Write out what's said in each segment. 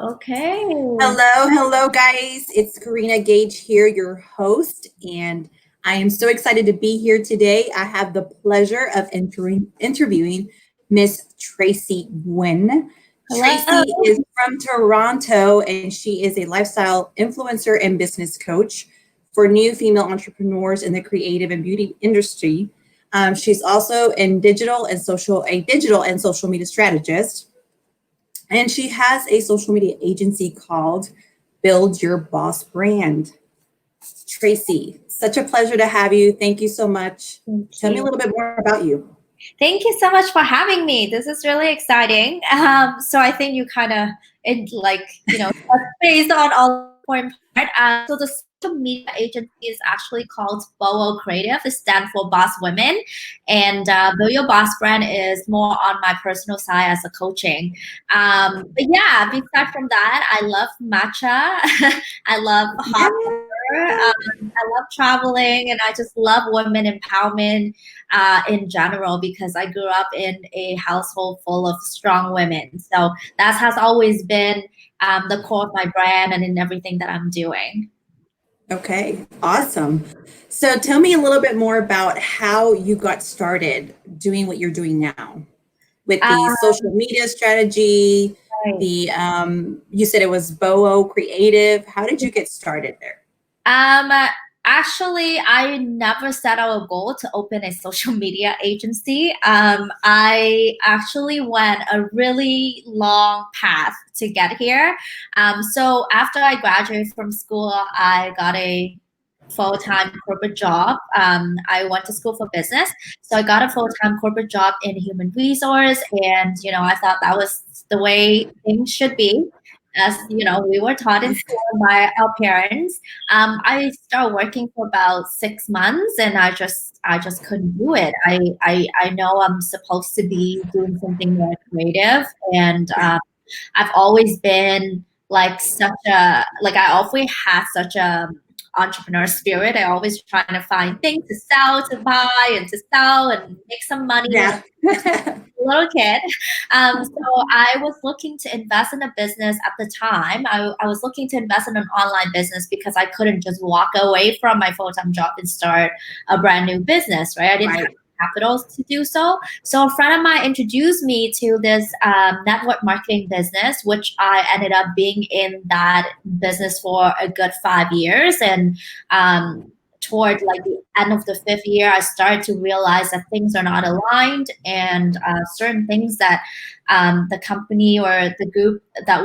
Okay. Hello, guys. It's Karina Gage here, your host, and I am so excited to be here today. I have the pleasure of interviewing Miss Tracey Nguyen. Hello. Tracy is from Toronto, and she is a lifestyle influencer and business coach for new female entrepreneurs in the creative and beauty industry. She's also a digital and social media strategist, and she has a social media agency called Build Your Boss Brand. Tracy, such a pleasure to have you. Thank you so much. Thank Tell me a you. little bit more about you. Thank you so much for having me. This is really exciting. So I think you kind of touch based on all the important part. So the social media agency is actually called BOO Creative. It stands for Boss Women, and Build Your Boss Brand is more on my personal side as a coaching. But yeah, aside from that, I love matcha. I love hot pepper. I love traveling, and I just love women empowerment in general because I grew up in a household full of strong women. So that has always been the core of my brand and in everything that I'm doing. Okay, awesome. So tell me a little bit more about how you got started doing what you're doing now with the Um, social media strategy. right. You said it was BOO Creative. How did you get started there? Um, Actually, I never set out a goal to open a social media agency. I actually went a really long path to get here. So after I graduated from school, I got a full-time corporate job. I went to school for business, so I got a full-time corporate job in human resource, and I thought that was the way things should be, as we were taught in school by our parents. I started working for about 6 months, and I just couldn't do it. I know I'm supposed to be doing something more creative, and I've always been like I always had such a entrepreneur spirit. I always trying to find things to sell, to buy, and to sell, and make some money when Yeah. I was a little kid. So I was looking to invest in a business at the time. I was looking to invest in an online business because I couldn't just walk away from my full-time job and start a brand new business, right? I didn't have Right. capital to do so. So a friend of mine introduced me to this network marketing business, which I ended up being in that business for a good 5 years. And toward like the end of the fifth year, I started to realize that things are not aligned, and certain things that the company or the group that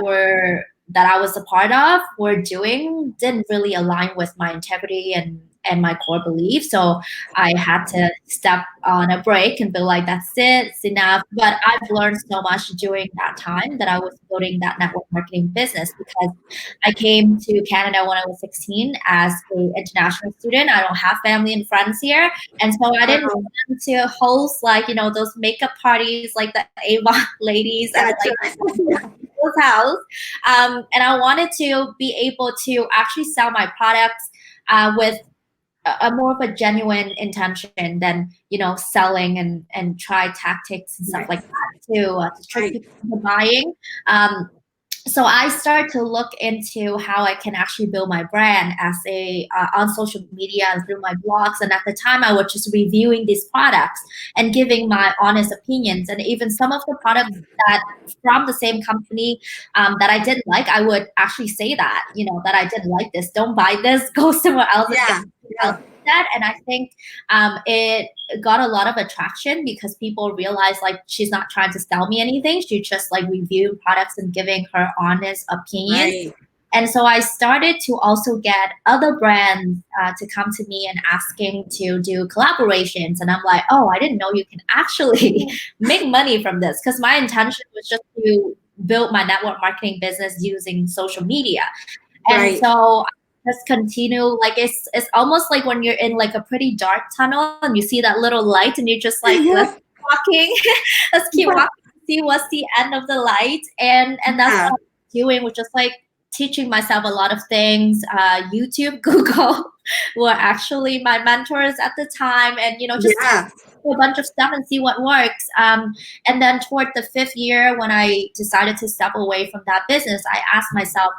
I was a part of were doing didn't really align with my integrity and my core beliefs. So I had to step on a break and be like, that's it, it's enough. But I've learned so much during that time that I was building that network marketing business, because I came to Canada when I was 16 as an international student. I don't have family and friends here. And so I didn't Wow. want to host those makeup parties like the Avon ladies at Gotcha. like people's house. And I wanted to be able to actually sell my products with a more of a genuine intention than selling and try tactics and stuff Right. like that to trick Right. people into buying. So I started to look into how I can actually build my brand as a on social media and through my blogs. And at the time, I was just reviewing these products and giving my honest opinions. And even some of the products that from the same company that I didn't like, I would actually say that I didn't like this. Don't buy this. Go somewhere else and get Yeah. something else Yeah. instead. And I think it got a lot of attraction because people realized like she's not trying to sell me anything. She's just like reviewing products and giving her honest opinion. Right. And so I started to also get other brands to come to me and asking to do collaborations. And I'm like, oh, I didn't know you can actually make money from this, because my intention was just to build my network marketing business using social media. And Right. so I just continue, like it's almost like when you're in like a pretty dark tunnel and you see that little light and you're just like, let's keep walking, let's keep walking to see what's the end of the light. And that's Yeah. what I'm doing, which is like teaching myself a lot of things, YouTube, Google. were actually my mentors at the time, and just Yeah. a bunch of stuff and see what works. And then toward the 5th year, when I decided to step away from that business, I asked myself,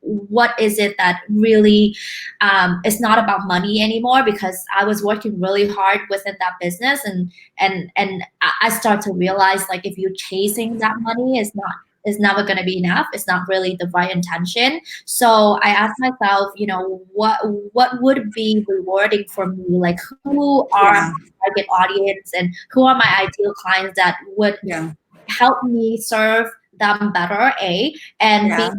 what is it that really is not about money anymore? Because I was working really hard within that business, and I start to realize, like, if you're chasing that money, is never going to be enough. It's not really the right intention. So I asked myself, what would be rewarding for me? Like, who are Yeah. target audience and who are my ideal clients that would Yeah. help me serve them better, A, and B, Yeah.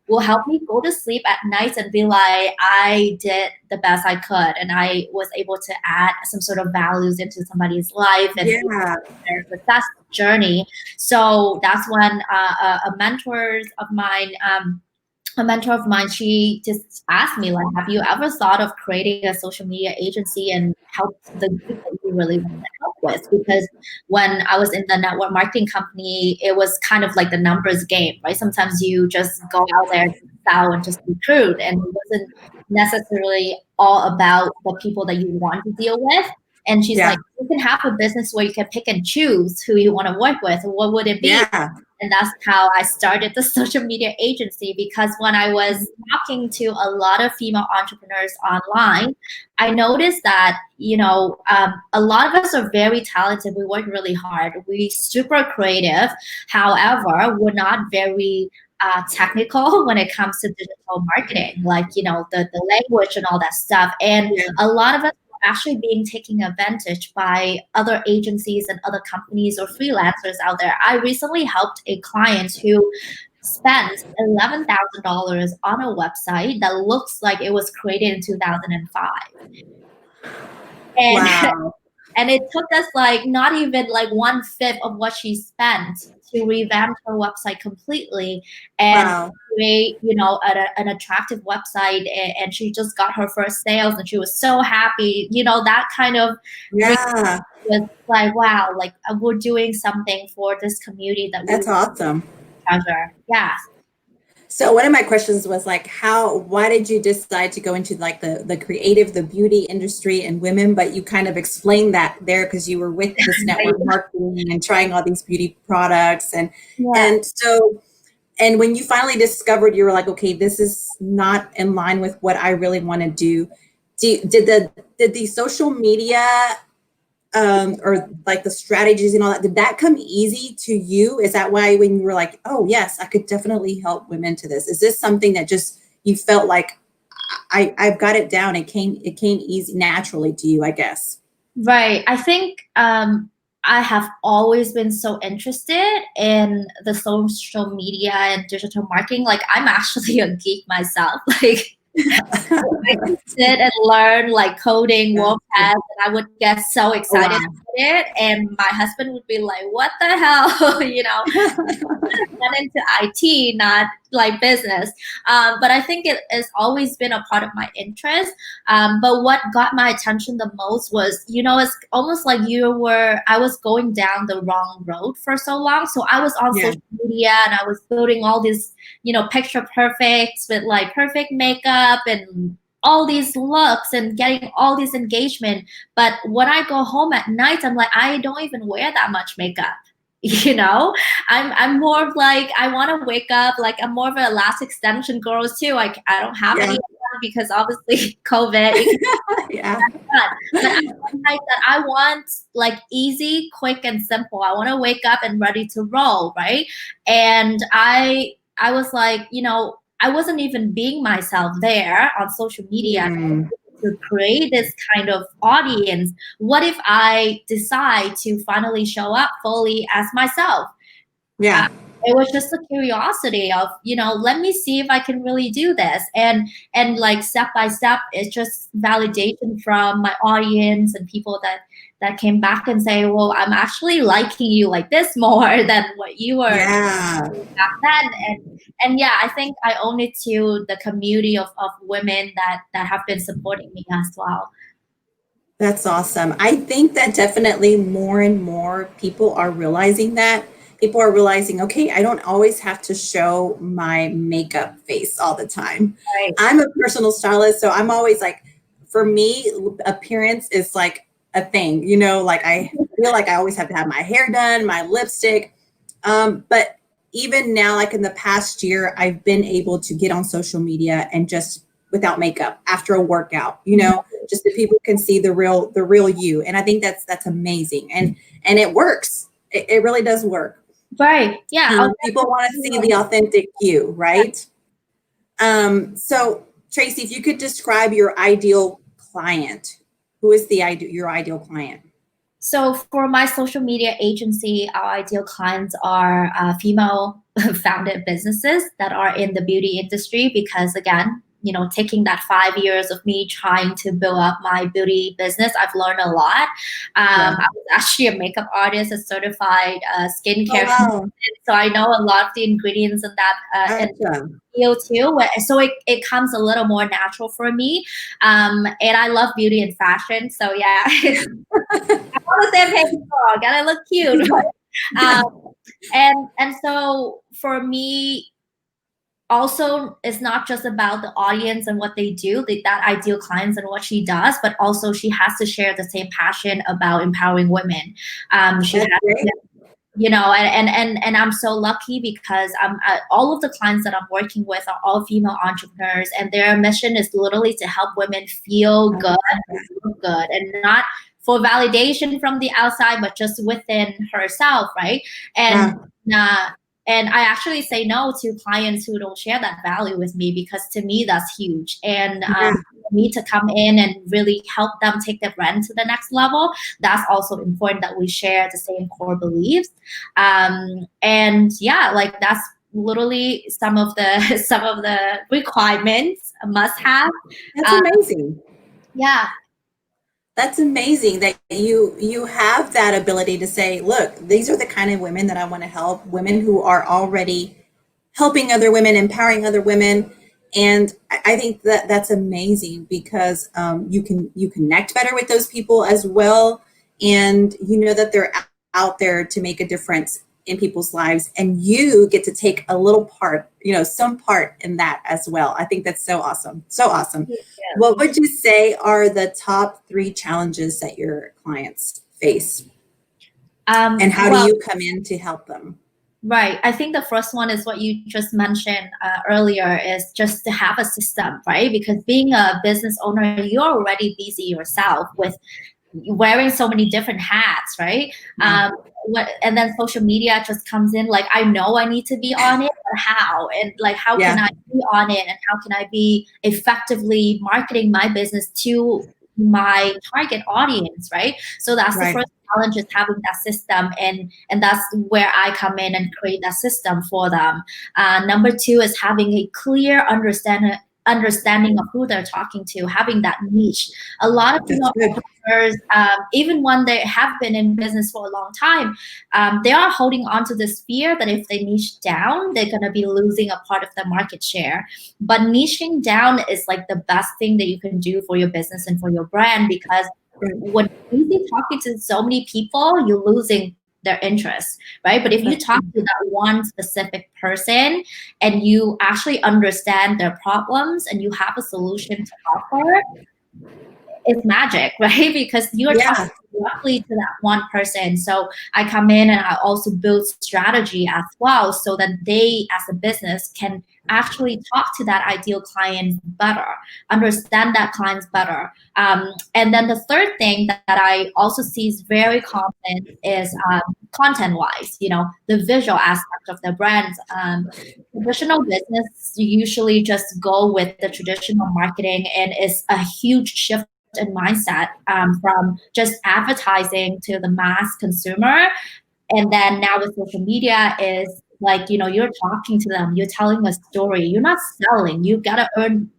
will help me go to sleep at night and be like, I did the best I could and I was able to add some sort of values into somebody's life and Yeah. their success journey. So that's when a mentor of mine, she just asked me, like, have you ever thought of creating a social media agency and help the group that you really want to help with? Because when I was in the network marketing company, it was kind of like the numbers game, right? Sometimes you just go out there to sell and just recruit, and it wasn't necessarily all about the people that you want to deal with. And she's Yeah. like, you can have a business where you can pick and choose who you want to work with. What would it be? Yeah. And that's how I started the social media agency, because when I was talking to a lot of female entrepreneurs online, I noticed that, a lot of us are very talented. We work really hard. We're super creative. However, we're not very technical when it comes to digital marketing, like, the language and all that stuff. And Yeah. a lot of us actually being taken advantage by other agencies and other companies or freelancers out there. I recently helped a client who spent $11,000 on a website that looks like it was created in 2005. And Wow. and it took us like not even like 1/5 of what she spent to revamp her website completely and Wow. create, an attractive website. And she just got her first sales and she was so happy. That kind of Yeah. was like, wow, like, we're doing something for this community that we That's awesome. treasure. Yeah. So one of my questions was like, why did you decide to go into like the creative, the beauty industry and women? But you kind of explained that there because you were with this network marketing and trying all these beauty products. Yeah. And when you finally discovered, you were like, okay, this is not in line with what I really want to do. Did the social media or like the strategies and all that, did that come easy to you? Is that why when you were like, oh yes, I could definitely help women to this? Is this something that just you felt like I've got it down? It came easy naturally to you, I guess. Right. I think I have always been so interested in the social media and digital marketing. Like, I'm actually a geek myself. Like, I can sit and learn like coding, WordPress, and I would get so Oh, excited wow. about it. And my husband would be like, what the hell? Went into IT, not like business. But I think it has always been a part of my interest. But what got my attention the most was, it's almost like I was going down the wrong road for so long. So I was on Yeah. social media and I was building all these, picture perfects with like perfect makeup and all these looks and getting all this engagement. But when I go home at night, I'm like, I don't even wear that much makeup. you know I'm more of like, I want to wake up, like, I'm more of an elastic extension girl too. Like, I don't have Yeah. any of them because obviously COVID, Yeah. but I want like that. I want like easy, quick, and simple. I want to wake up and ready to roll, right? And I was like, I wasn't even being myself there on social media Mm. to create this kind of audience. What if I decide to finally show up fully as myself? uh, Yeah. it was just a curiosity of, let me see if I can really do this. And like step by step, it's just validation from my audience and people that came back and say, well, I'm actually liking you like this more than what you were Yeah. back then. And yeah, I think I owe it to the community of women that have been supporting me as well. That's awesome. I think that definitely more and more people are realizing that. People are realizing, okay, I don't always have to show my makeup face all the time. Right. I'm a personal stylist, so I'm always like for me, appearance is like a thing, like I feel like I always have to have my hair done, my lipstick. But even now, like in the past year, I've been able to get on social media and just without makeup after a workout, just so people can see the real you. And I think that's amazing. And it works. It really does work. Right. Yeah. People want to see the authentic you, right? So Tracey, if you could describe your ideal client, who is your ideal client? So for my social media agency, our ideal clients are female founded businesses that are in the beauty industry, because again, taking that 5 years of me trying to build up my beauty business, I've learned a lot. I was actually a makeup artist, a certified skincare consultant, so I know a lot of the ingredients in that field too. So it comes a little more natural for me. And I love beauty and fashion. So yeah, I'm on the same page, gotta look cute. And so for me, also, it's not just about the audience and what they do, that ideal clients and what she does, but also she has to share the same passion about empowering women. She has, and I'm so lucky because all of the clients that I'm working with are all female entrepreneurs, and their mission is literally to help women feel good, and not for validation from the outside, but just within herself, right? And I actually say no to clients who don't share that value with me, because to me, that's huge. And for me to come in and really help them take their brand to the next level, that's also important that we share the same core beliefs. And yeah, like that's literally some of the requirements, a must have. That's amazing. Yeah. That's amazing that you have that ability to say, look, these are the kind of women that I want to help, women who are already helping other women, empowering other women. And I think that that's amazing, because you connect better with those people as well. And you know that they're out there to make a difference in people's lives, and you get to take a little part, some part in that as well. I think that's so awesome. So awesome. Yeah. What would you say are the top 3 challenges that your clients face? And how do you come in to help them? Right. I think the first one is what you just mentioned earlier, is just to have a system, right? Because being a business owner, you're already busy yourself with wearing so many different hats, right? And then social media just comes in, like, I know I need to be on it, but how? And like, how can I be on it? And how can I be effectively marketing my business to my target audience, right? So that's the first challenge, is having that system, and that's where I come in and create that system for them. Number 2 is having a clear understanding of who they're talking to, having that niche. A lot of people, even when they have been in business for a long time, they are holding on to this fear that if they niche down, they're going to be losing a part of the market share. But niching down is like the best thing that you can do for your business and for your brand, because when you're talking to so many people, you're losing their interest, right? But if you talk to that one specific person and you actually understand their problems and you have a solution to offer, it's magic, right? Because you're talking directly to that one person. So I come in and I also build strategy as well, so that they as a business can actually talk to that ideal client better, understand that clients better. And then the third thing that I also see is very common is content-wise, the visual aspect of the brands. Traditional business usually just go with the traditional marketing, and it's a huge shift in mindset from just advertising to the mass consumer. And then now with social media is like, you're talking to them, you're telling a story, you're not selling, you gotta earn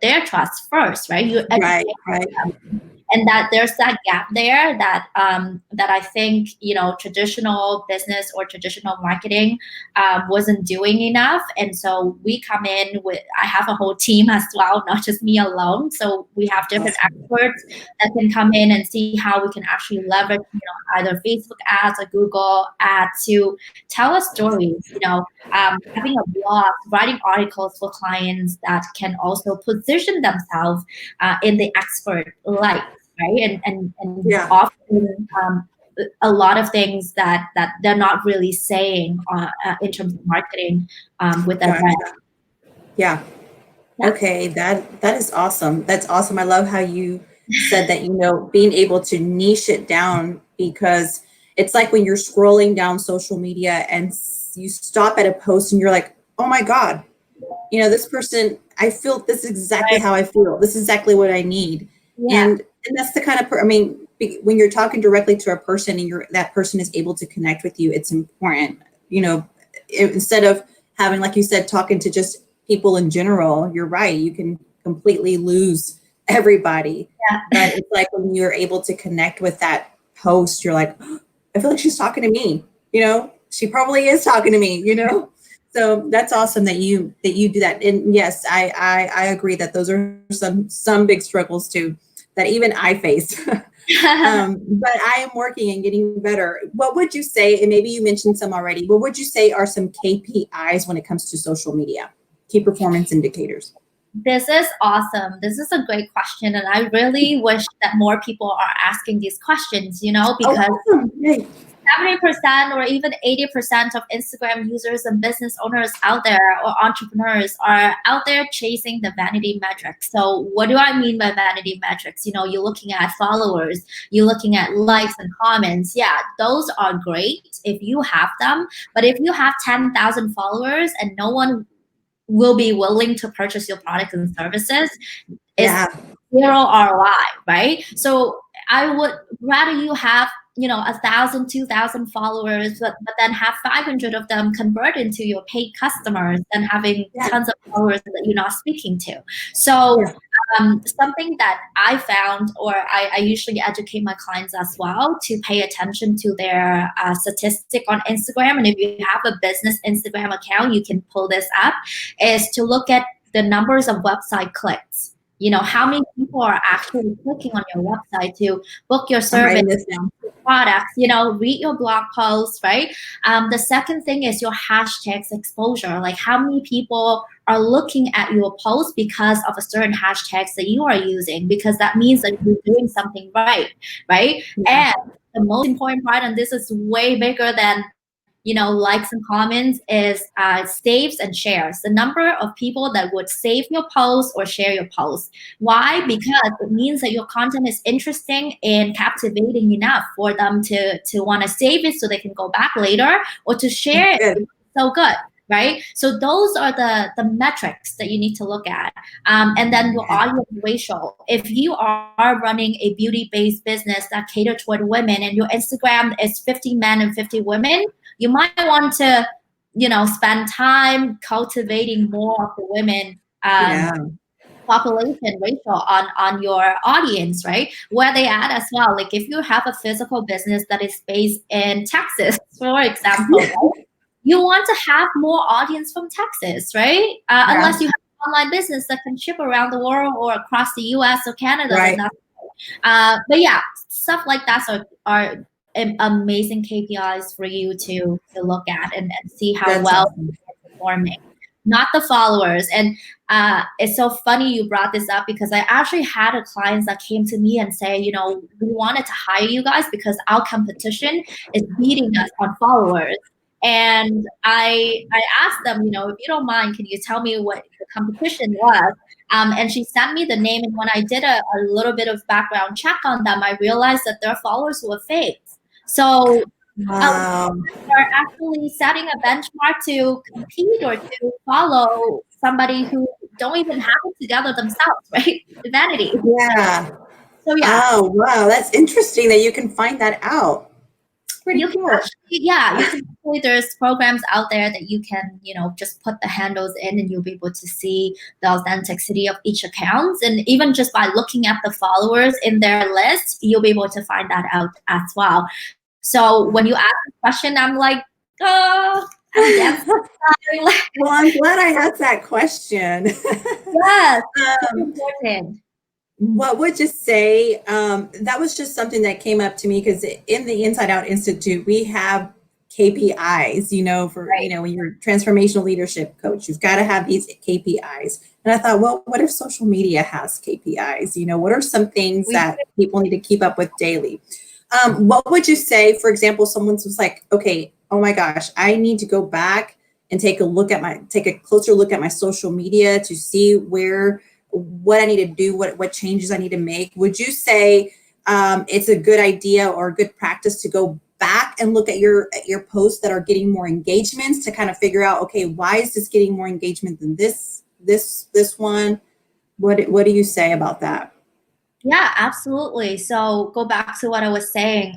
their trust first, right? You educate them. and that there's that gap there that that I think, you know, traditional business or traditional marketing wasn't doing enough. And so we come in with, I have a whole team as well, not just me alone. So we have different experts that can come in and see how we can actually leverage, you know, either Facebook ads or Google ads to tell us stories, you know, having a blog, writing articles for clients that can also position themselves in the expert light, right? And Yeah. often a lot of things that they're not really saying in terms of marketing with their brand. Yeah. Yeah. Okay, that is awesome. That's awesome. I love how you said that, you know, being able to niche it down, because it's like when you're scrolling down social media and you stop at a post and you're like, oh my God, you know, this person, I feel this is exactly Right. how I feel. This is exactly what I need. Yeah. And that's the kind of, I mean, when you're talking directly to a person and that person is able to connect with you, it's important, you know, instead of having, like you said, talking to just people in general, you're right. You can completely lose everybody. Yeah. But it's like when you're able to connect with that post, you're like, oh, I feel like she's talking to me, you know, she probably is talking to me, you know? So that's awesome that you do that. And yes, I agree that those are some big struggles too, that even I face. But I am working and getting better. What would you say, and maybe you mentioned some already, what would you say are some KPIs when it comes to social media, key performance indicators? This is awesome. This is a great question. And I really wish that more people are asking these questions, you know, because awesome. Yay. 70% or even 80% of Instagram users and business owners out there or entrepreneurs are out there chasing the vanity metrics. So what do I mean by vanity metrics? You know, you're looking at followers, you're looking at likes and comments. Yeah, those are great if you have them. But if you have 10,000 followers and no one will be willing to purchase your products and services, is zero ROI, right? So I would rather you have, you know, 1,000, 2,000 followers, but then have 500 of them convert into your paid customers than having tons of followers that you're not speaking to. So something that I found, or I usually educate my clients as well to pay attention to their statistic on Instagram. And if you have a business Instagram account, you can pull this up, is to look at the numbers of website clicks. You know, how many people are actually clicking on your website to book your service, products, you know, read your blog posts, right? The second thing is your hashtags exposure. Like how many people are looking at your post because of a certain hashtags that you are using, because that means that you're doing something right, right? And the most important part, and this is way bigger than, you know, likes and comments, is saves and shares. The number of people that would save your post or share your post. Why? Because it means that your content is interesting and captivating enough for them to want to save it so they can go back later, or to share it. It's so good, right? So those are the metrics that you need to look at. And then your audience ratio. If you are running a beauty-based business that caters toward women and your Instagram is 50 men and 50 women, you might want to, you know, spend time cultivating more of the women population ratio on your audience, right? Where they at as well. Like if you have a physical business that is based in Texas, for example, right? You want to have more audience from Texas, right? Unless you have an online business that can ship around the world or across the US or Canada. Right. But yeah, stuff like that are amazing KPIs for you to look at and see how well you're performing, not the followers. And it's so funny you brought this up, because I actually had a client that came to me and say, you know, we wanted to hire you guys because our competition is beating us on followers. And I asked them, you know, if you don't mind, can you tell me what the competition was? And she sent me the name. And when I did a little bit of background check on them, I realized that their followers were fake. So they're actually setting a benchmark to compete or to follow somebody who don't even have it together themselves, right? Vanity. Yeah. So yeah. Oh, wow. That's interesting that you can find that out. Pretty you cool. can actually, yeah, you can actually there's programs out there that you can, just put the handles in and you'll be able to see the authenticity of each account. And even just by looking at the followers in their list, you'll be able to find that out as well. So when you ask the question, I'm like, oh, I'm dancing. Well, I'm glad I asked that question. Yes, so um, important. what would you say? That was just something that came up to me because in the Inside Out Institute, we have KPIs, for, Right. when you're a transformational leadership coach, you've got to have these KPIs. And I thought, well, what if social media has KPIs? What are some things that people need to keep up with daily? What would you say, for example, someone was like, okay, oh my gosh, I need to go back and take a closer look at my social media to see what I need to do, what changes I need to make. Would you say it's a good idea or a good practice to go back and look at your posts that are getting more engagements to kind of figure out, okay, why is this getting more engagement than this one? What do you say about that? Yeah, absolutely. So go back to what I was saying.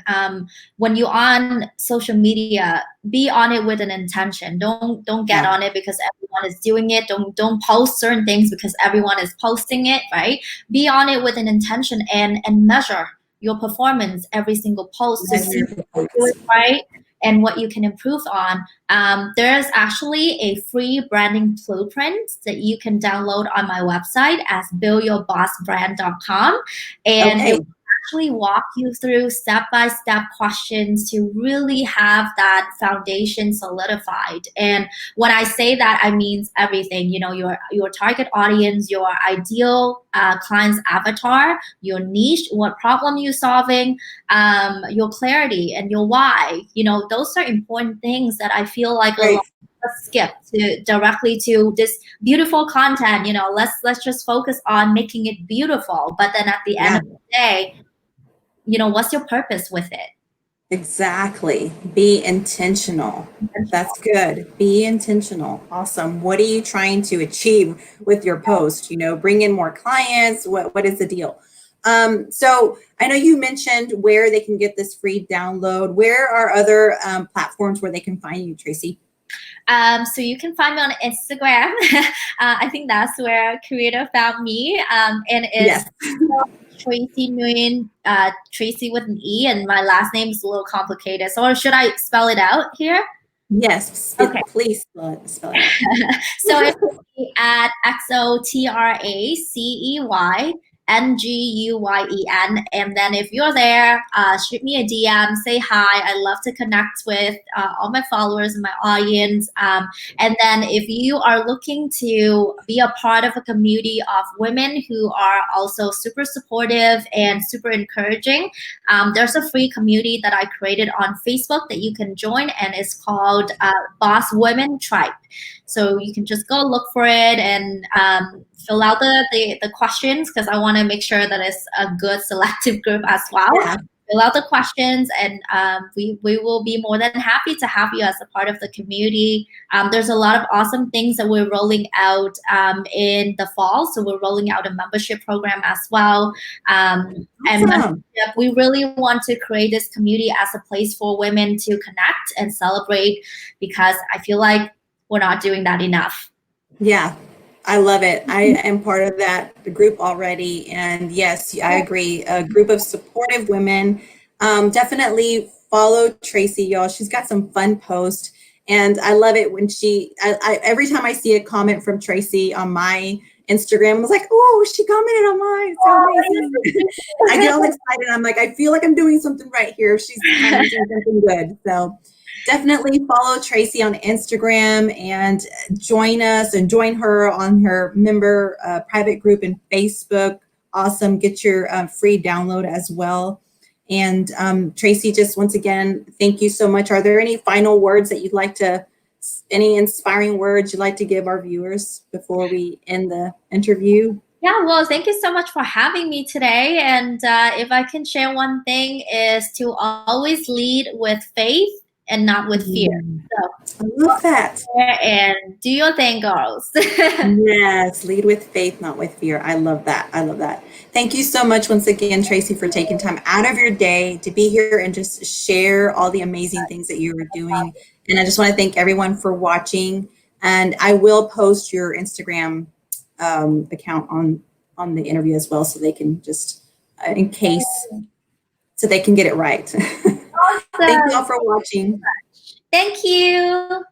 When you're on social media, be on it with an intention. Don't get on it because everyone is doing it. Don't post certain things because everyone is posting it, right? Be on it with an intention and measure your performance every single post to see if you do it right and what you can improve on. There's actually a free branding blueprint that you can download on my website as buildyourbossbrand.com. And it will actually walk you through step-by-step questions to really have that foundation solidified. And when I say that, I mean everything, your target audience, your ideal client's avatar, your niche, what problem you're solving, your clarity and your why. Those are important things that I feel like a lot of us skip to directly to this beautiful content. Let's just focus on making it beautiful. But then at the end of the day, what's your purpose with it? Exactly. Be intentional. That's good. Be intentional. Awesome. What are you trying to achieve with your post? Bring in more clients. What is the deal? So I know you mentioned where they can get this free download. Where are other platforms where they can find you, Tracey? So you can find me on Instagram. I think that's where creator found me. And it's Tracey Nguyen, Tracey with an E, and my last name is a little complicated. So should I spell it out here? Yes, please spell it out. So it's at XOTRACEYNGUYEN. And then if you're there, shoot me a DM, say hi. I love to connect with all my followers and my audience. And then if you are looking to be a part of a community of women who are also super supportive and super encouraging, there's a free community that I created on Facebook that you can join, and it's called Boss Women Tribe. So you can just go look for it and fill out the questions, because I want to make sure that it's a good selective group as well. Fill out the questions, and we will be more than happy to have you as a part of the community. There's a lot of awesome things that we're rolling out in the fall. So we're rolling out a membership program as well. And we really want to create this community as a place for women to connect and celebrate, because I feel like we're not doing that enough. Yeah, I love it. I am part of that group already. And yes, I agree. A group of supportive women. Definitely follow Tracey, y'all. She's got some fun posts. And I love it when every time I see a comment from Tracey on my Instagram, I was like, oh, she commented on mine. So amazing. I get all excited. I'm like, I feel like I'm doing something right here. She's doing something good. So definitely follow Tracey on Instagram and join us and join her on her member private group in Facebook. Awesome. Get your free download as well. And Tracey, just once again, thank you so much. Are there any final words that you'd like to, any inspiring words you'd like to give our viewers before we end the interview? Yeah, well, thank you so much for having me today. And if I can share one thing, is to always lead with faith and not with fear. So I love that. And do your thing, girls. Yes, lead with faith, not with fear. I love that. I love that. Thank you so much once again, Tracey, for taking time out of your day to be here and just share all the amazing things that you are doing And I just want to thank everyone for watching. And I will post your Instagram account on the interview as well, so they can just, in case, so they can get it right. Thank you all Awesome. for watching. Thank you.